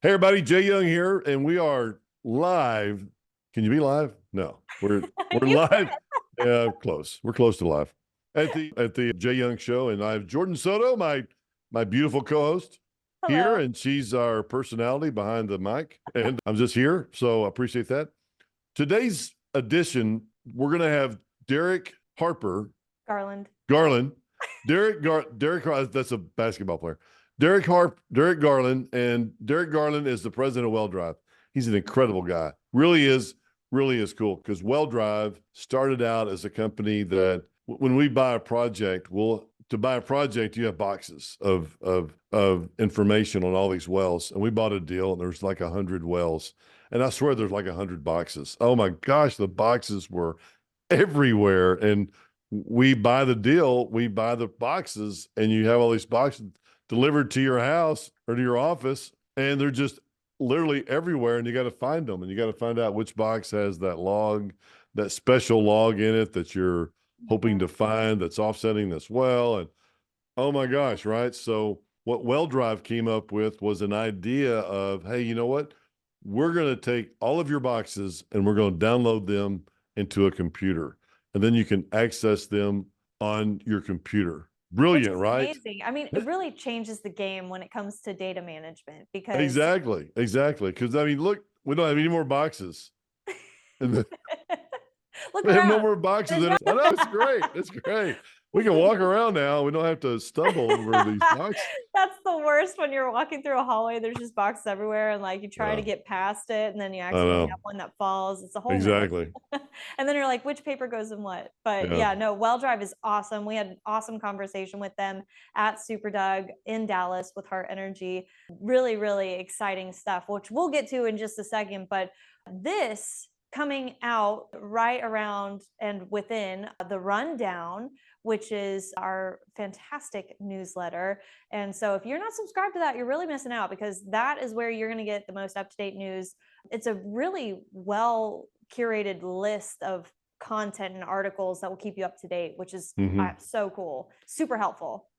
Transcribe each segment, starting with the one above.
Hey everybody, Jay Young here, and we are live. Can you be live? No, we're You live. Yeah, close. We're close to live at the Jay Young Show, and I have Jordan Soto, my beautiful co-host here, Hello. and she's our personality behind the mic, and I'm just here, so I appreciate that. Today's edition, we're gonna have Derek Garland. Garland, Derek. That's a basketball player. Derek Garland, and Derek Garland is the president of Well Drive. He's an incredible guy. Really is cool because Well Drive started out as a company that when we buy a project, to buy a project, you have boxes of information on all these wells. And we bought a deal and there's like 100 wells. And I swear there's like 100 boxes. Oh my gosh, the boxes were everywhere. And we buy the deal, we buy the boxes, and you have all these boxes delivered to your house or to your office, and they're just literally everywhere, and you got to find them, and you got to find out which box has that log, that special log in it that you're hoping to find that's offsetting this well. And oh my gosh, right? So what Well Drive came up with was an idea of, hey, you know what? We're going to take all of your boxes and we're going to download them into a computer, and then you can access them on your computer. Which Brilliant, is right? amazing. I mean, it really changes the game when it comes to data management because Exactly. Because I mean, look, we don't have any more boxes. And look we have no around. more boxes There's in no it. I know it's great. It's great. We can walk around now. We don't have to stumble over these boxes. That's the worst when you're walking through a hallway, there's just boxes everywhere, and like you try to Yeah, get past it, and then you I accidentally have know. one that falls. It's a whole mess. Exactly. And then you're like, which paper goes in what? But Yeah. yeah, no, Well Drive is awesome. We had an awesome conversation with them at Super Doug in Dallas with Heart Energy. Really, really exciting stuff, which we'll get to in just a second. But this coming out right around and within the rundown, which is our fantastic newsletter. And so if you're not subscribed to that, you're really missing out because that is where you're going to get the most up-to-date news. It's a really well curated list of content and articles that will keep you up to date, which is so cool, super helpful.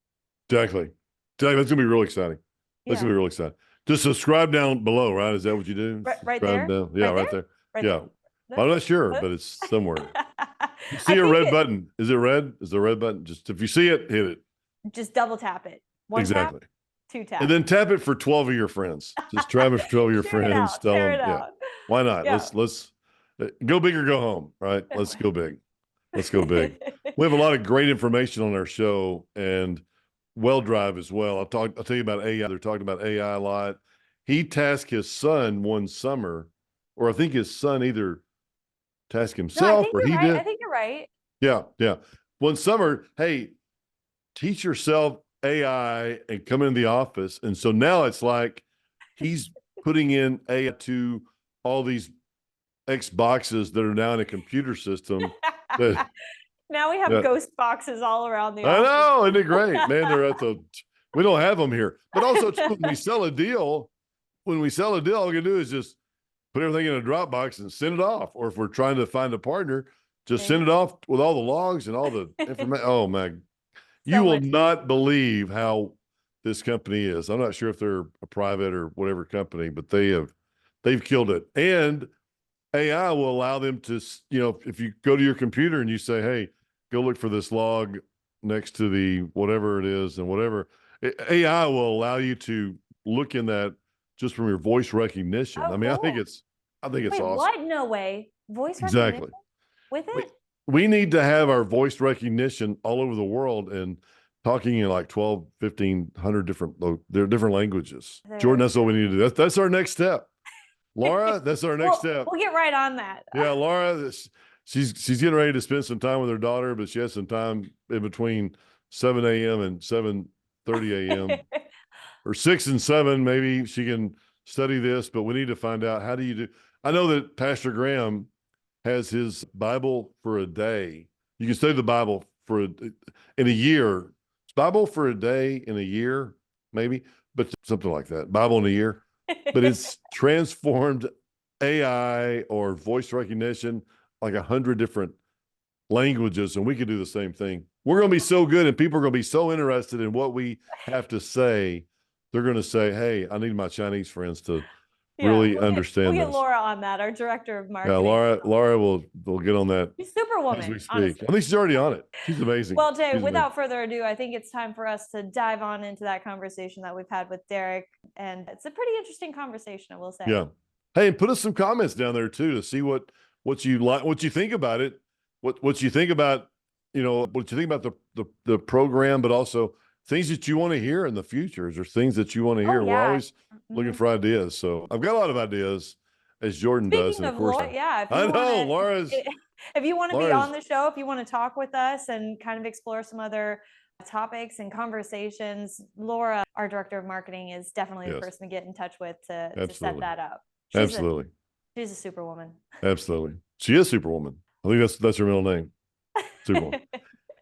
Exactly. That's going to be really exciting. That's going to be really exciting. Just subscribe down below, right? Is that what you do? Right there? Down. Yeah, right there. Yeah. There? I'm not sure, but it's somewhere. You see I a think red button. Is it red? Is the red button? Just if you see it, hit it. Just double tap it. One Exactly. tap, two taps. And then tap it for 12 of your friends. Just tap it for 12 of your friends. Tell them, yeah. Why not? Yeah. Let's go big or go home, right? Let's go big. Let's go big. We have a lot of great information on our show and Well Drive as well. I'll tell you about AI. They're talking about AI a lot. He tasked his son one summer, or I think his son either tasked himself or he did. I think you're right. Yeah. One summer, hey, teach yourself AI and come into the office. And so now it's like he's putting in AI to all these X boxes that are now in a computer system. Now we have ghost boxes all around the I office. know, isn't it great? Man, we don't have them here. But also when we sell a deal, all we can do is just put everything in a Dropbox and send it off. Or if we're trying to find a partner, just send it off with all the logs and all the information. Oh man, you will not believe how this company is. I'm not sure if they're a private or whatever company, but they've killed it. And AI will allow them to, if you go to your computer and you say, hey, go look for this log next to the whatever it is and whatever, AI will allow you to look in that just from your voice recognition. I mean, cool. I think it's awesome. What? No way. Voice recognition with it? We need to have our voice recognition all over the world and talking in like 12, 1,500 different languages. Jordan, that's what we need to do. That's our next step. Laura, that's our next step. We'll get right on that. Yeah, Laura, she's getting ready to spend some time with her daughter, but she has some time in between 7 a.m. and 7:30 a.m. or 6 and 7. Maybe she can study this, but we need to find out how do you do. I know that Pastor Graham has his Bible for a day. You can study the Bible in a year. Bible for a day in a year, maybe, but something like that. Bible in a year. But it's transformed AI or voice recognition, like 100 different languages, and we could do the same thing. We're going to be so good, and people are going to be so interested in what we have to say they're going to say, hey, I need my Chinese friends to Yeah, really we'll understand get this. Laura on that, our director of Yeah, marketing. Laura will get on that She's as we superwoman, speak. honestly. I think she's already on it. She's amazing. Well, Jay, She's amazing. without further ado, I think it's time for us to dive on into that conversation that we've had with Derek. And it's a pretty interesting conversation, I will say. Yeah. Hey, and put us some comments down there too to see what you like, what you think about it, what you think about, what you think about the program, but also things that you want to hear in the future. Is there things that you want to hear? Oh, We're yeah. always looking for ideas. So I've got a lot of ideas, as Jordan does. Speaking And of of course, Laura, yeah, if I you know want Laura's. if you want to be Laura's- on the show, if you want to talk with us and kind of explore some other topics and conversations, Laura, our director of marketing, is definitely the Yes. person to get in touch with to set Absolutely. that up. Absolutely. She's a superwoman. Absolutely. She is Superwoman. I think that's her middle name. Superwoman.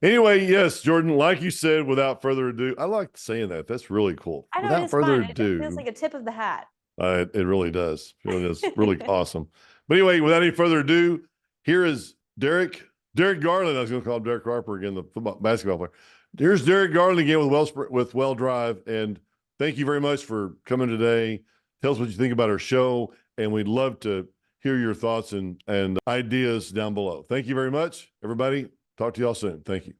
Anyway, yes, Jordan, like you said, without further ado, I like saying that. That's really cool. I know, Without it is further fun. ado, It feels like a tip of the hat. it really does. It really is really awesome. But anyway, without any further ado, here is Derek Garland. I was going to call him Derek Harper again, the basketball player. Here's Derek Garland again with Well Drive. And thank you very much for coming today. Tell us what you think about our show. And we'd love to hear your thoughts and ideas down below. Thank you very much, everybody. Talk to y'all soon. Thank you.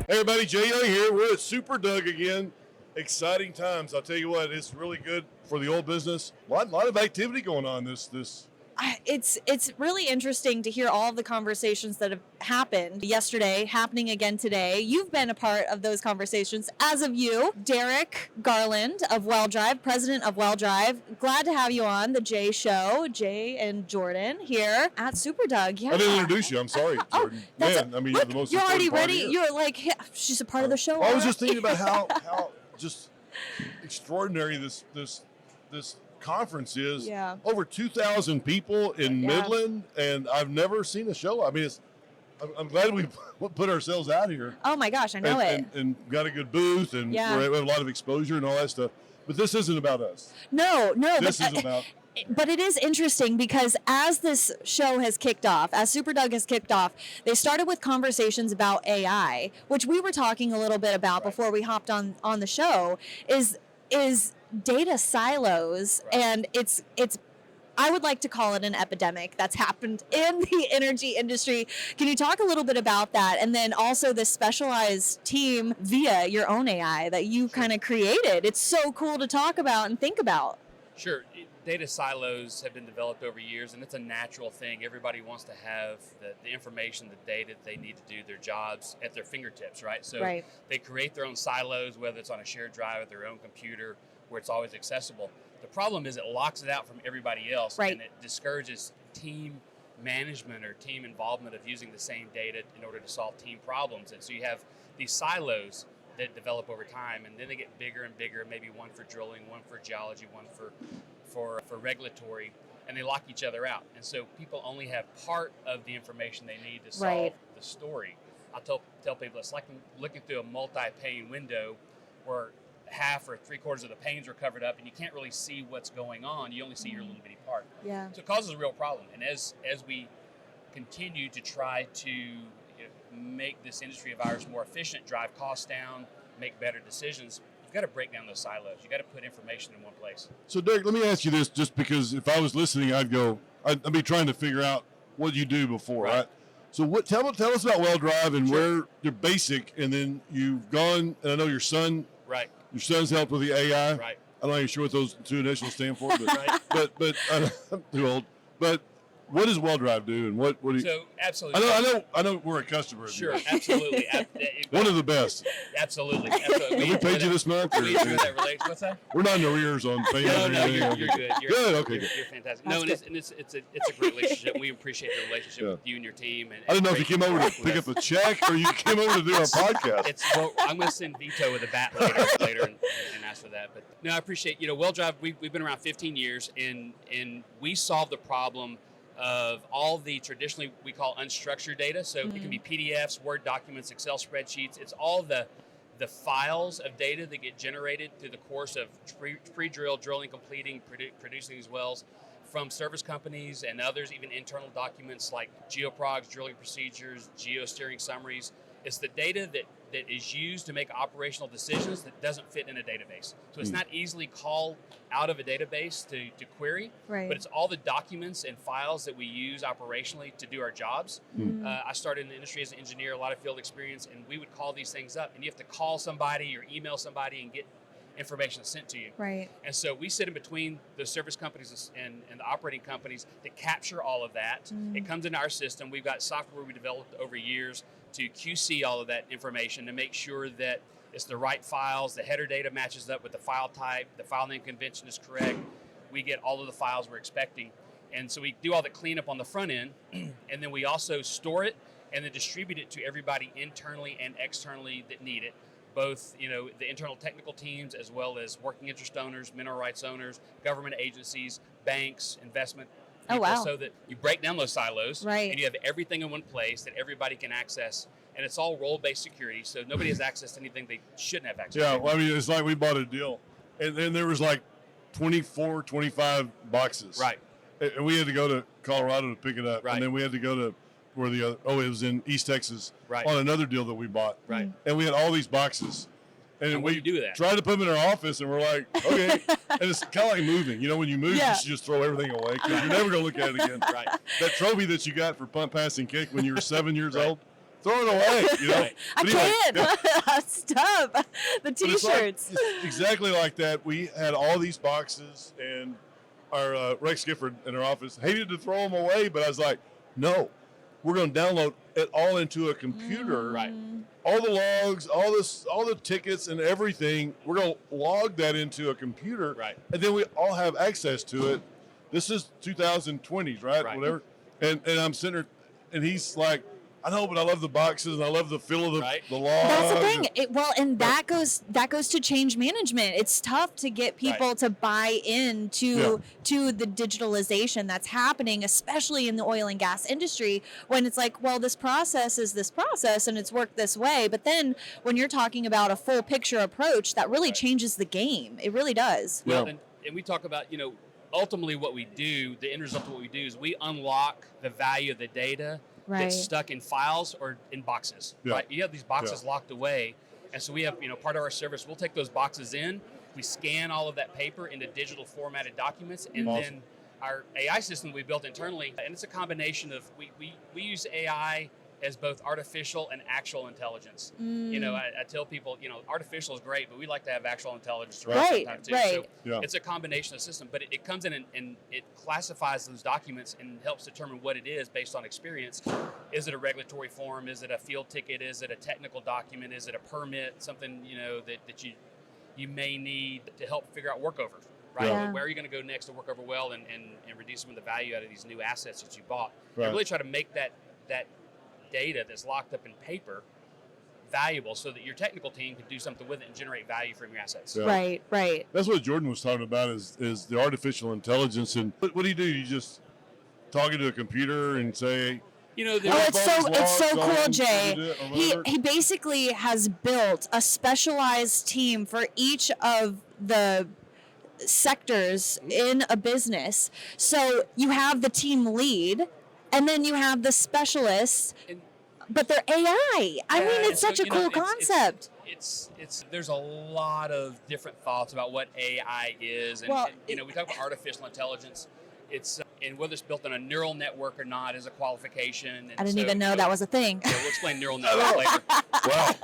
Hey everybody, Jay Young here. We're at Super Doug again. Exciting times. I'll tell you what, it's really good for the old business. A lot of activity going on this It's really interesting to hear all of the conversations that have happened yesterday, happening again today. You've been a part of those conversations, as of you, Derek Garland of Well Drive, president of Well Drive. Glad to have you on the Jay Show, Jay and Jordan here at Super Doug. Yeah. I didn't introduce you. I'm sorry, Jordan. You're the most you're already important part ready. here. You're like, yeah, she's a part of the show. Well, I was just already. thinking about how just extraordinary this conference is. Yeah. Over 2,000 people in Yeah. Midland, and I've never seen a show. I mean, I'm glad we put ourselves out here. Oh my gosh, I know it. And got a good booth, and Yeah. we have a lot of exposure and all that stuff. But this isn't about us. No, This but is about. But it is interesting because as this show has kicked off, as Super Doug has kicked off, they started with conversations about AI, which we were talking a little bit about before we hopped on the show, is data silos. Right. And it's I would like to call it an epidemic that's happened in the energy industry. Can you talk a little bit about that? And then also the specialized team via your own AI that you kind of created. It's so cool to talk about and think about. Sure. Data silos have been developed over years, and it's a natural thing. Everybody wants to have the information, the data they need to do their jobs at their fingertips, right? So Right. they create their own silos, whether it's on a shared drive at their own computer where it's always accessible. The problem is it locks it out from everybody else, Right. and it discourages team management or team involvement of using the same data in order to solve team problems. And so you have these silos that develop over time, and then they get bigger and bigger, maybe one for drilling, one for geology, one for regulatory, and they lock each other out. And so people only have part of the information they need to solve Right. the story. I tell people it's like looking through a multi-pane window where half or three-quarters of the panes are covered up and you can't really see what's going on. You only see your little bitty part. Yeah. So it causes a real problem. And as we continue to try to make this industry of ours more efficient, drive costs down, make better decisions, you've got to break down those silos. You've got to put information in one place. So, Derek, let me ask you this, just because if I was listening, I'd be trying to figure out what you do before, right? So, tell us about Well Drive and where you're basic, and then you've gone, and I know your son's helped with the AI. Right. I'm not even sure what those two initials stand for, but Right. but I'm too old. But what does Well Drive do, and what do you? So absolutely. I know we're a customer. Sure, absolutely. One of the best. Absolutely. Have we paid you this month? We enjoy that relationship. What's that? We're not in arrears on paying. No, you're good. Good. Okay. You're fantastic. No, it's a great relationship. We appreciate the relationship with you and your team. And I didn't know if you came over to pick up a check or you came over to do a podcast. I'm going to send Vito with a bat later and ask for that. But no, I appreciate. Well Drive. We've been around 15 years, and we solved the problem of all the traditionally we call unstructured data. So it can be PDFs, Word documents, Excel spreadsheets. It's all the the files of data that get generated through the course of pre-drill, drilling, completing, producing these wells from service companies and others, even internal documents like geoprogs, drilling procedures, geosteering summaries. It's the data that is used to make operational decisions that doesn't fit in a database. So it's not easily called out of a database to query, Right. but it's all the documents and files that we use operationally to do our jobs. I started in the industry as an engineer, a lot of field experience, and we would call these things up, and you have to call somebody or email somebody and get information sent to you. Right. And so we sit in between the service companies and the operating companies to capture all of that. It comes into our system. We've got software we developed over years to QC all of that information to make sure that it's the right files, the header data matches up with the file type, the file name convention is correct. We get all of the files we're expecting. And so we do all the cleanup on the front end, and then we also store it and then distribute it to everybody internally and externally that need it. Both, the internal technical teams as well as working interest owners, mineral rights owners, government agencies, banks, investment people, wow. so that you break down those silos Right. and you have everything in one place that everybody can access. And it's all role-based security, so nobody has access to anything they shouldn't have access Yeah, to. well, I mean, it's like we bought a deal, and then there was like 24, 25 boxes. Right. And we had to go to Colorado to pick it up. Right. And then we had to go to where it was in East Texas Right. on another deal that we bought. Right. And we had all these boxes. And what do we you do with that? tried to put them in our office, and we're like, okay. And it's kind of like moving. When you move, Yeah. you should just throw everything away because you're never going to look at it again. Right. That trophy that you got for punt, pass, and kick when you were 7 years Right. old, throw it away. Right. I But anyway, can't. Stop. The But it's like- T-shirts. it's exactly like that. We had all these boxes, and our Rex Gifford in our office hated to throw them away, but I was like, no, we're going to download it all into a computer. Right. All the logs, all the tickets and everything. We're going to log that into a computer. Right. And then we all have access to it. This is 2020s, right? Right. Whatever. And I'm sitting there, and he's like, I know, but I love the boxes and I love the feel of the Right. logs. That's the thing. and- That goes to change management. It's tough to get people Right. to buy into to the digitalization that's happening, especially in the oil and gas industry, when it's like, well, this process is this process and it's worked this way. But then when you're talking about a full picture approach, that really Right. changes the game. It really does. Well, Yeah. and we talk about, ultimately what we do, the end result of what we do is we unlock the value of the data Right. that's stuck in files or in boxes. Yeah. Right? You have these boxes locked away. And so we have, part of our service, we'll take those boxes in, we scan all of that paper into digital formatted documents, and Awesome. then our AI system we built internally, and it's a combination of, we use AI as both artificial and actual intelligence. I tell people, artificial is great, but we like to have actual intelligence around Right, sometime too. right. So Yeah. it's a combination of system, but it comes in and it classifies those documents and helps determine what it is based on experience. Is it a regulatory form? Is it a field ticket? Is it a technical document? Is it a permit? Something, that you may need to help figure out workover, right? Yeah. Where are you going to go next to work over well and reduce some of the value out of these new assets that you bought? Right. And really try to make that data that's locked up in paper valuable so that your technical team can do something with it and generate value from your assets. Yeah. Right. That's what Jordan was talking about is the artificial intelligence. And what do? You just talking to a computer and say, Oh, it's so cool, Jay. He He basically has built a specialized team for each of the sectors in a business. So you have the team lead, and then you have the specialists, And- but they're AI. I mean, and it's so, such a cool concept. It's there's a lot of different thoughts about what AI is, and, Well, we talk about artificial intelligence. It's and whether it's built on a neural network or not is a qualification. And I didn't so, even know that was a thing. Yeah, we'll explain neural network later. wow.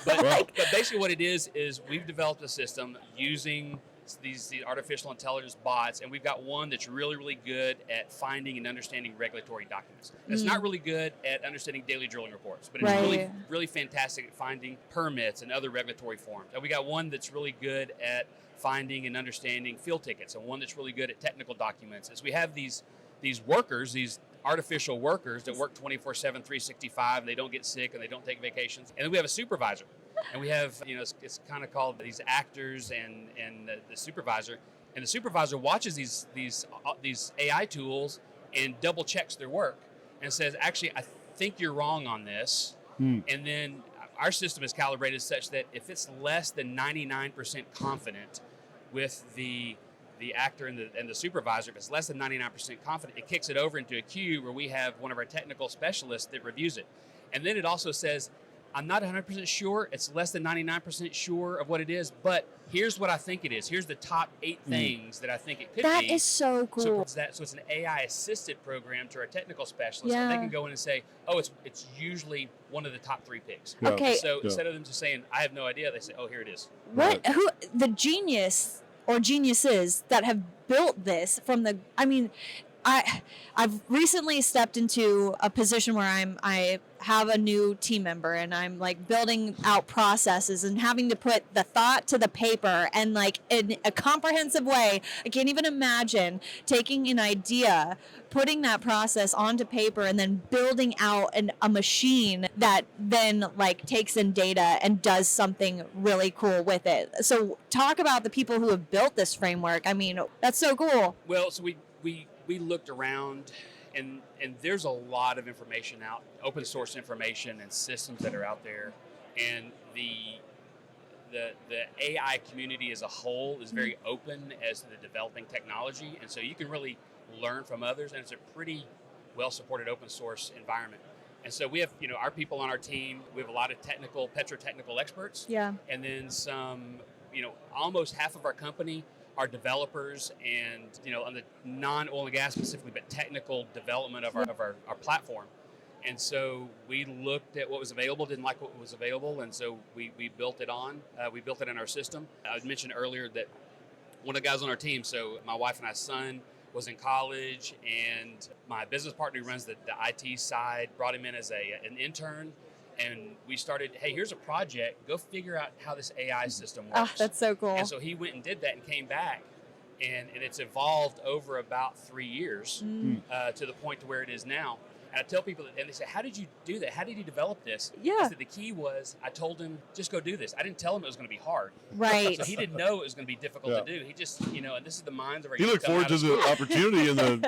But basically what it is we've developed a system using these artificial intelligence bots, and we've got one that's really, really good at finding and understanding regulatory documents. It's not really good at understanding daily drilling reports, but it's really, Right. really fantastic at finding permits and other regulatory forms. And we got one that's really good at finding and understanding field tickets, and one that's really good at technical documents. As we have these workers, these artificial workers that work 24/7, 365, and they don't get sick and they don't take vacations. And then we have a supervisor. And we have, it's kind of called these actors and the supervisor. And the supervisor watches these AI tools and double checks their work and says, actually, I think you're wrong on this. And then our system is calibrated such that if it's less than 99% confident with the actor and the supervisor, if it's less than 99% confident, it kicks it over into a queue where we have one of our technical specialists that reviews it. And then it also says, I'm not 100% sure, it's less than 99% sure of what it is, but here's what I think it is. Here's the top 8 things that I think it could be. That is so cool. So it's an AI-assisted program to our technical specialists. Yeah. And they can go in and say, oh, it's usually one of the top 3 picks. Yeah. Okay. So instead of them just saying, I have no idea, they say, oh, here it is. Who the genius or geniuses that have built this from the, I mean, I've recently stepped into a position where I have a new team member and I'm like building out processes and having to put the thought to the paper and like in a comprehensive way. I can't even imagine taking an idea, putting that process onto paper and then building out a machine that then like takes in data and does something really cool with it. So talk about the people who have built this framework. I mean, that's so cool. Well, so we looked around and there's a lot of information out, open source information and systems that are out there. And the AI community as a whole is very open as to the developing technology. And so you can really learn from others, and it's a pretty well-supported open source environment. And so we have, our people on our team, we have a lot of petrotechnical experts. Yeah. And then some, almost half of our company are developers and, on the non-oil and gas specifically, but technical development of our platform. And so we looked at what was available, didn't like what was available, and so we built it in our system. I mentioned earlier that one of the guys on our team, so my wife and I's son was in college, and my business partner who runs the IT side brought him in as an intern. And we started, hey, here's a project. Go figure out how this AI system works. Oh, that's so cool. And so he went and did that and came back. And it's evolved over about 3 years to the point to where it is now. And I tell people, and they say, how did you do that? How did you develop this? Yeah. I said, the key was I told him, just go do this. I didn't tell him it was going to be hard. Right. So he didn't know it was going to be difficult to do. He just, and this is the minds of our He looked forward to the opportunity and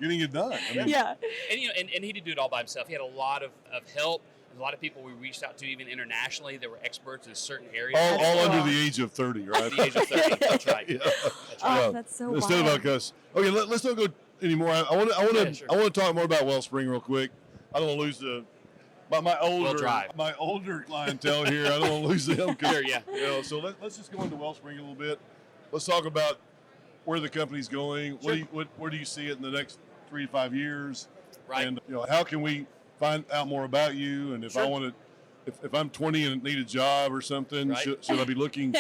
getting it done. I mean, Yeah. And he didn't do it all by himself. He had a lot of help. A lot of people we reached out to, even internationally, that were experts in certain areas. all under the age of 30, right? Under the age of 30. That's right. Yeah. That's right. Oh, that's so Instead wild. of like us. Okay, let's not go anymore. I want Yeah, sure. to talk more about Wellspring real quick. I don't want to lose my older clientele here. I don't want to lose them. Sure, yeah. So let's just go into Wellspring a little bit. Let's talk about where the company's going. Sure. Where do you see it in the next 3 to 5 years? Right. And how can we find out more about you? And if I want to, if I'm 20 and need a job or something, Right. should I be looking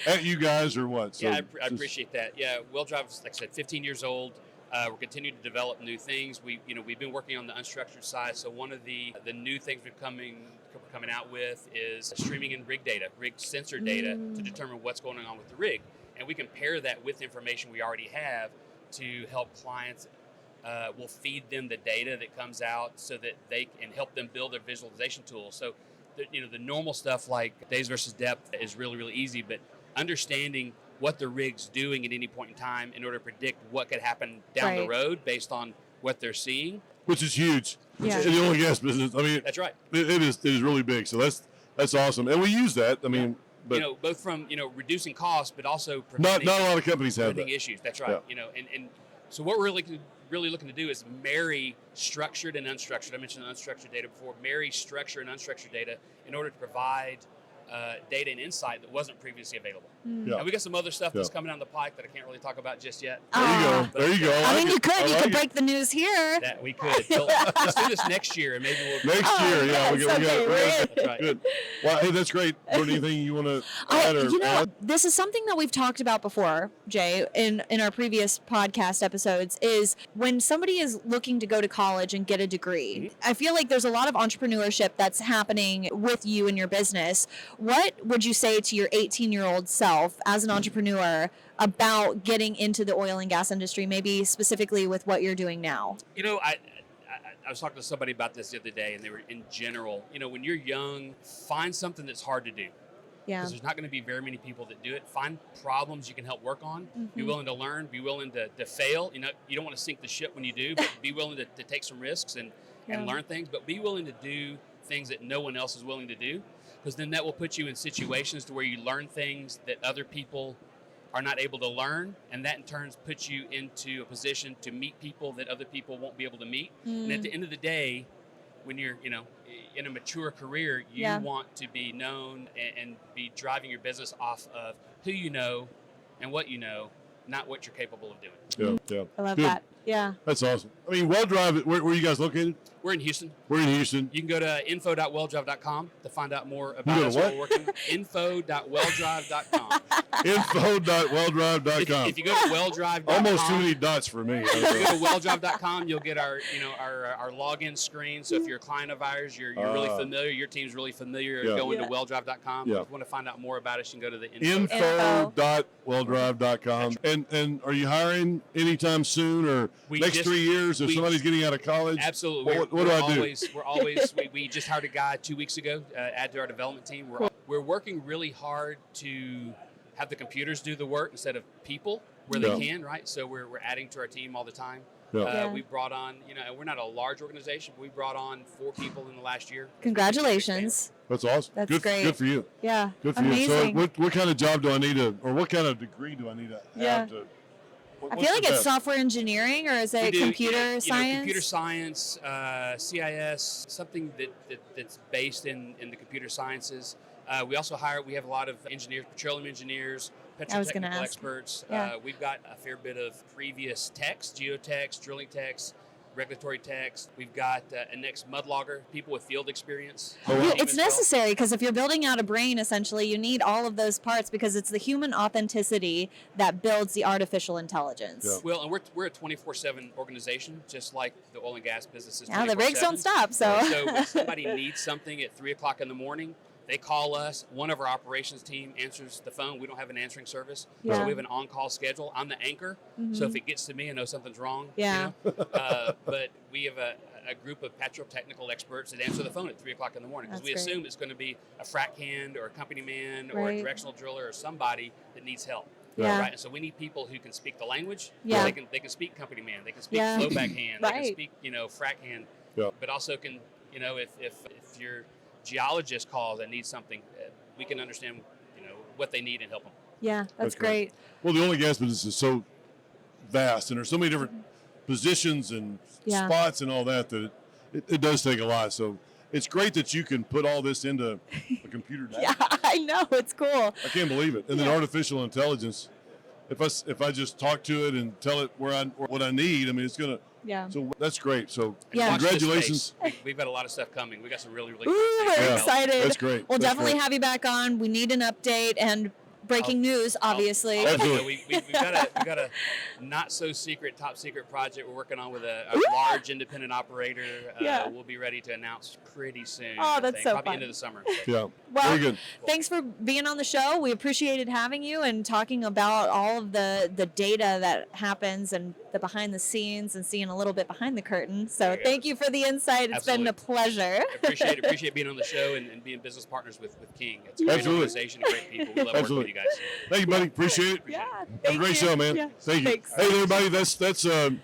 at you guys or what? So Yeah, I appreciate that. Yeah, WellDrive is, like I said, 15 years old. We're continuing to develop new things. We've been working on the unstructured side. So one of the new things we're coming out with is streaming in rig data, rig sensor data to determine what's going on with the rig. And we can pair that with information we already have to help clients. We'll feed them the data that comes out so that they can help them build their visualization tools. So, the normal stuff like days versus depth is really, really easy, but understanding what the rig's doing at any point in time in order to predict what could happen down the road based on what they're seeing. which is huge. Yeah. In the oil and gas business. I mean, That's right. it is really big. So that's awesome. And we use that. I mean, but Both from, reducing costs, but also not preventing, a lot of companies have preventing that. issues. That's right. Yeah. And so what we're really looking to do is marry structured and unstructured. I mentioned unstructured data before. Marry structured and unstructured data in order to provide data and insight that wasn't previously available. Yeah. And we got some other stuff that's coming down the pike that I can't really talk about just yet. There you go. But, There you go. I mean, you like could. it. You I could like break the news here. That we could. So let's do this next year, and maybe we'll. Next year, yeah, we got That's right. good. Well, hey, that's great. Jordan, anything you want to add or add? This is something that we've talked about before, Jay, in our previous podcast episodes, is when somebody is looking to go to college and get a degree. I feel like there's a lot of entrepreneurship that's happening with you and your business. What would you say to your 18-year-old self as an entrepreneur about getting into the oil and gas industry, maybe specifically with what you're doing now? I was talking to somebody about this the other day, and they were in general, when you're young, find something that's hard to do. Yeah. Because there's not going to be very many people that do it. Find problems you can help work on. Be willing to learn. Be willing to fail. You don't want to sink the ship when you do, but be willing to take some risks and learn things. But be willing to do things that no one else is willing to do. because then that will put you in situations to where you learn things that other people are not able to learn, and that in turn puts you into a position to meet people that other people won't be able to meet. And at the end of the day, when you're, in a mature career, you want to be known and be driving your business off of who you know and what you know, not what you're capable of doing. Yeah. I love Good. that. Yeah. That's awesome. I mean, Well Drive, where are you guys located? We're in Houston. We're in Houston. You can go to info.welldrive.com to find out more You about go us. to what? We're working info.welldrive.com. Info.welldrive.com. If you go to welldrive.com, Almost too many dots for me. if you go to welldrive.com, you'll get our login screen. So if you're a client of ours, you're really familiar, your team's really familiar, going to welldrive.com. Yeah. If you want to find out more about us, you can go to the info.welldrive.com. And are you hiring anytime soon or next 3 years if somebody's getting out of college? Absolutely. What do I do? We just hired a guy 2 weeks ago, add to our development team. We're working really hard to have the computers do the work instead of people where they can, right? So we're adding to our team all the time. We brought on, and we're not a large organization, but we brought on 4 people in the last year. Congratulations. That's awesome. That's great. Good for you. Yeah. Good for Amazing. you. So what kind of job do I need or what kind of degree do I need to have to? I feel like it's software engineering, or is it computer science? Computer science, CIS, something that's based in the computer sciences. We also we have a lot of engineers, petroleum engineers, petrotechnical experts. We've got a fair bit of previous techs, geotechs, drilling techs, regulatory techs. We've got an ex-mud logger, people with field experience. It's necessary because if you're building out a brain, essentially, you need all of those parts because it's the human authenticity that builds the artificial intelligence. Yeah. Well, and we're a 24/7 organization, just like the oil and gas businesses. Now the rigs don't stop, so. So if somebody needs something at 3 o'clock in the morning, they call us. One of our operations team answers the phone. We don't have an answering service. Yeah. So we have an on-call schedule. I'm the anchor. So if it gets to me, I know something's wrong. Yeah. But we have a group of petrotechnical experts that answer the phone at 3 o'clock in the morning because we assume it's going to be a frac hand or a company man or a directional driller or somebody that needs help. Yeah. Right. And so we need people who can speak the language. Yeah. They can speak company man. They can speak flowback hand. They can speak, frac hand. Yeah. But also can, if your geologist calls and needs something, we can understand, what they need and help them. Yeah, that's great. Well, the oil and gas business is so vast, and there's so many different positions and spots and all that it does take a lot. So it's great that you can put all this into a computer. Yeah, I know. It's cool. I can't believe it. And then artificial intelligence, if I just talk to it and tell it what I need, I mean, it's going to. Yeah. So that's great. So Watch congratulations. this space. We've got a lot of stuff coming. We got some really, really Ooh, we're excited. That's great. We'll That's definitely great. have you back on. We need an update and breaking news, obviously. Absolutely. We've got a not so secret, top secret project we're working on with a large independent operator. We'll be ready to announce pretty soon. Oh, that's so probably fun. end of the summer. Yeah. Well, very good. Thanks for being on the show. We appreciated having you and talking about all of the data that happens and the behind the scenes and seeing a little bit behind the curtain. So thank you for the insight. It's been a pleasure. Appreciate being on the show and being business partners with King. It's a great organization, great people. We love working with you guys. Thank you, buddy. Appreciate it. Yeah. Have a great show, man. Yeah. Thank you. Thanks. Hey, everybody. That's a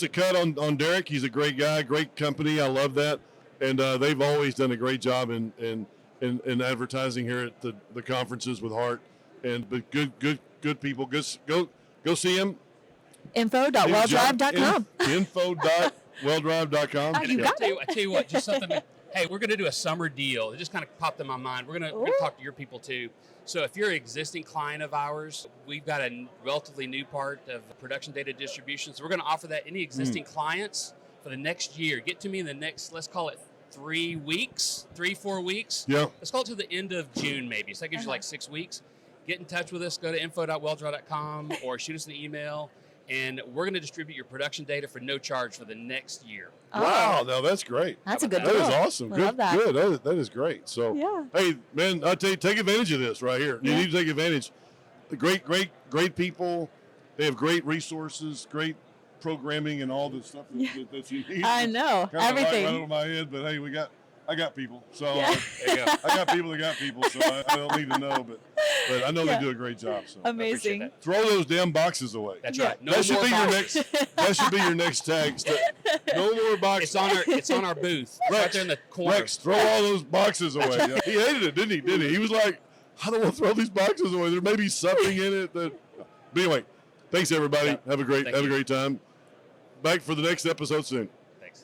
cut on Derek. He's a great guy, great company. I love that, and they've always done a great job in advertising here at the conferences with Hart, but good people. Go see him. Info.welldrive.com. Info.welldrive.com. You got I tell you what, just something. Hey, we're going to do a summer deal. It just kind of popped in my mind. We're going to talk to your people too. So if you're an existing client of ours, we've got a relatively new part of production data distribution. So we're going to offer that any existing clients for the next year. Get to me in the next, let's call it 4 weeks. Yeah. Let's call it to the end of June maybe. So that gives you like 6 weeks. Get in touch with us. Go to info.welldrive.com or shoot us an email. And we're going to distribute your production data for no charge for the next year. Wow, no, that's great. That's a good That deal. is awesome. I love that. Good. That is great. So, hey, man, I tell you, take advantage of this right here. You need to take advantage. The great people. They have great resources, great programming, and all the stuff that you need. I know. Kind of Everything. right over my head, but hey, I got people. So Yeah. There you go. I got people that got people. So I don't need to know, but I know they do a great job. So Amazing. that. throw those damn boxes away. That's right. No That should more be your boxes. next. That should be your next tag. No more other box. It's on our booth. It's right there in the corner. Rex, throw all those boxes away. Yeah, he hated it, didn't he? He was like, I don't want to throw these boxes away. There may be something in it that. But anyway, thanks everybody. Yep. Have a great time. Back for the next episode soon. Thanks.